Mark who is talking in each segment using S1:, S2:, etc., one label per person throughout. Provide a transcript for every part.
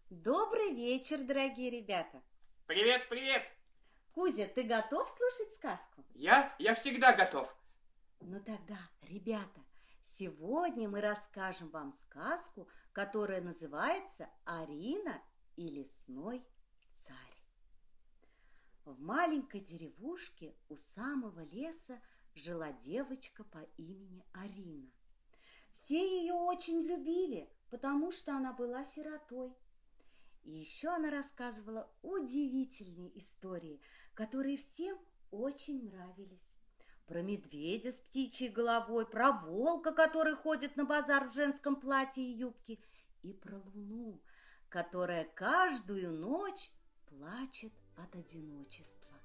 S1: Добрый вечер, дорогие ребята.
S2: Привет, привет.
S1: Кузя, ты готов слушать сказку?
S2: Я всегда готов.
S1: Ну тогда, ребята, сегодня мы расскажем вам сказку, которая называется «Арина и лесной царь». В маленькой деревушке у самого леса жила девочка по имени Арина. Все ее очень любили, потому что она была сиротой. И еще она рассказывала удивительные истории, которые всем очень нравились. Про медведя с птичьей головой, про волка, который ходит на базар в женском платье и юбке, и про луну, которая каждую ночь плачет от одиночества.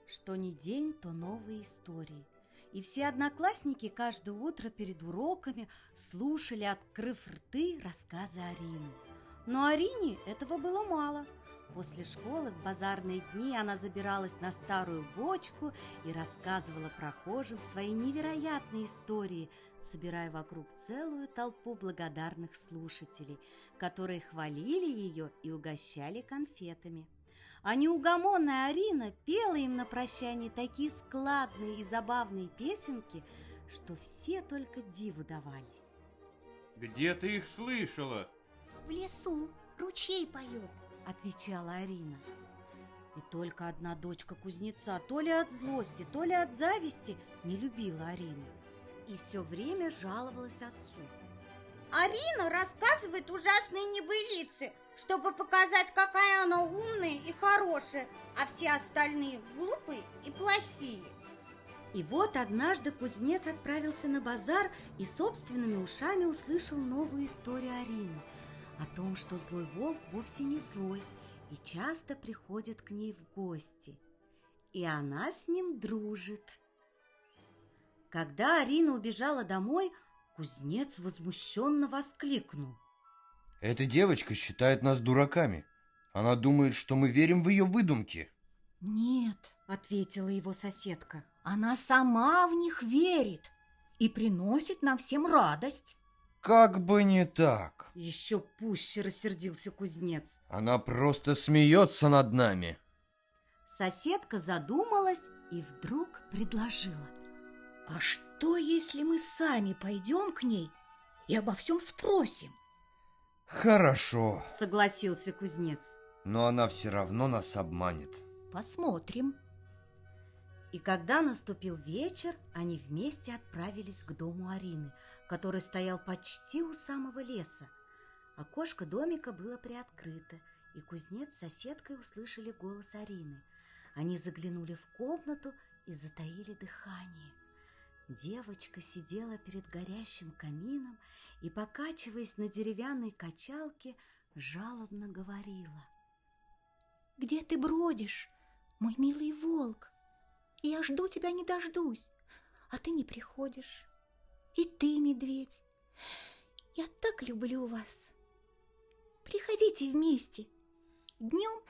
S1: Что ни день, то новые истории. И все одноклассники каждое утро перед уроками слушали, открыв рты, рассказы Арины. Но Арине этого было мало. После школы в базарные дни она забиралась на старую бочку и рассказывала прохожим свои невероятные истории, собирая вокруг целую толпу благодарных слушателей, которые хвалили ее и угощали конфетами. А неугомонная Арина пела им на прощание такие складные и забавные песенки, что все только диву давались.
S3: Где ты их слышала?
S4: В лесу ручей поет,
S1: отвечала Арина. И только одна дочка кузнеца, то ли от злости, то ли от зависти, не любила Арину и все время жаловалась отцу.
S5: Арина рассказывает ужасные небылицы, чтобы показать, какая она умная и хорошая, а все остальные глупые и плохие.
S1: И вот однажды кузнец отправился на базар и собственными ушами услышал новую историю Арины о том, что злой волк вовсе не злой и часто приходит к ней в гости. И она с ним дружит. Когда Арина убежала домой, кузнец возмущенно воскликнул.
S6: Эта девочка считает нас дураками. Она думает, что мы верим в ее выдумки.
S4: Нет,
S1: ответила его соседка.
S4: Она сама в них верит и приносит нам всем радость.
S6: Как бы не так.
S1: Еще пуще рассердился кузнец.
S6: Она просто смеется над нами.
S1: Соседка задумалась и вдруг предложила.
S4: А что, если мы сами пойдем к ней и обо всем спросим?
S6: Хорошо,
S1: согласился кузнец.
S6: Но она все равно нас обманет.
S4: Посмотрим.
S1: И когда наступил вечер, они вместе отправились к дому Арины, который стоял почти у самого леса. Окошко домика было приоткрыто, и кузнец с соседкой услышали голос Арины. Они заглянули в комнату и затаили дыхание. Девочка сидела перед горящим камином и, покачиваясь на деревянной качалке, жалобно говорила.
S4: «Где ты бродишь, мой милый волк? Я жду тебя, не дождусь, а ты не приходишь. И ты, медведь, я так люблю вас. Приходите вместе. Днем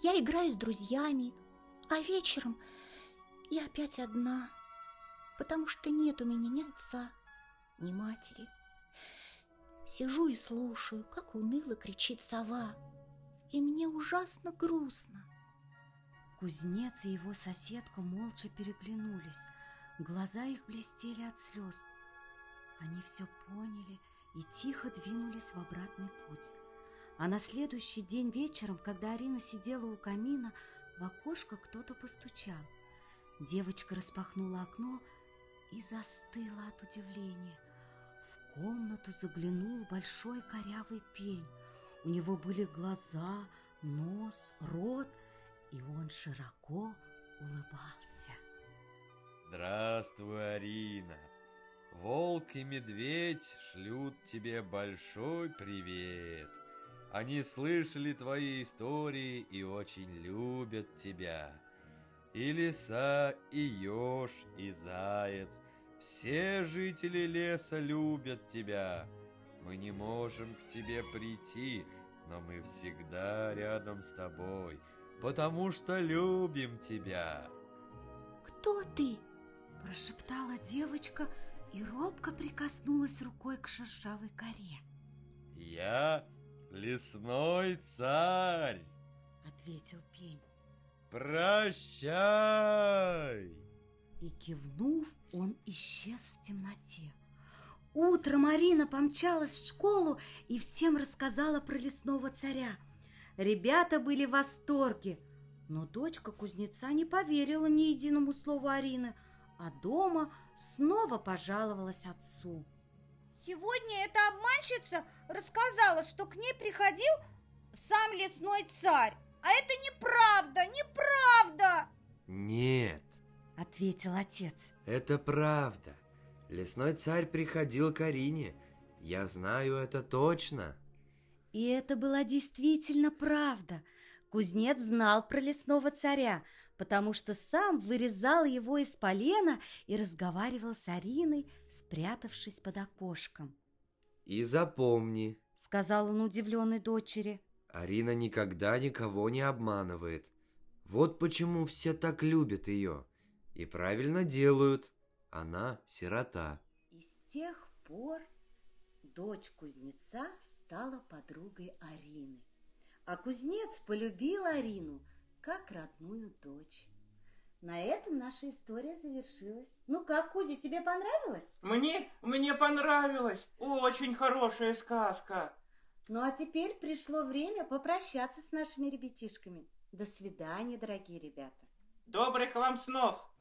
S4: я играю с друзьями, а вечером я опять одна, потому что нет у меня ни отца, ни матери. Сижу и слушаю, как уныло кричит сова, и мне ужасно грустно».
S1: Кузнец и его соседка молча переглянулись. Глаза их блестели от слез. Они все поняли и тихо двинулись в обратный путь. А на следующий день вечером, когда Арина сидела у камина, в окошко кто-то постучал. Девочка распахнула окно и застыла от удивления. В комнату заглянул большой корявый пень. У него были глаза, нос, рот, и он широко улыбался.
S7: Здравствуй, Арина. Волк и медведь шлют тебе большой привет. Они слышали твои истории и очень любят тебя. И лиса, и еж, и заяц Все жители леса любят тебя. Мы не можем к тебе прийти, но мы всегда рядом с тобой, потому что любим тебя.
S4: Кто ты?
S1: Прошептала девочка и робко прикоснулась рукой к шершавой коре.
S7: Я лесной царь.
S1: Ответил пень.
S7: Прощай.
S1: И, кивнув, он исчез в темноте. Утром Арина помчалась в школу и всем рассказала про лесного царя. Ребята были в восторге, но дочка кузнеца не поверила ни единому слову Арины, а дома снова пожаловалась отцу.
S5: Сегодня эта обманщица рассказала, что к ней приходил сам лесной царь. А это неправда, неправда!
S6: Нет,
S1: Ответил отец.
S6: это правда. Лесной царь приходил к Арине. Я знаю это точно.
S1: И это была действительно правда. Кузнец знал про лесного царя, потому что сам вырезал его из полена и разговаривал с Ариной, спрятавшись под окошком.
S6: И запомни,
S1: Сказал он удивленной дочери.
S6: Арина никогда никого не обманывает. Вот почему все так любят ее. И правильно делают. Она сирота.
S1: И с тех пор дочь кузнеца стала подругой Арины. А кузнец полюбил Арину как родную дочь. На этом наша история завершилась. Ну как, Кузя, тебе понравилось?
S2: Мне понравилось. Очень хорошая сказка.
S1: Ну а теперь пришло время попрощаться с нашими ребятишками. До свидания, дорогие ребята.
S2: Добрых вам снов.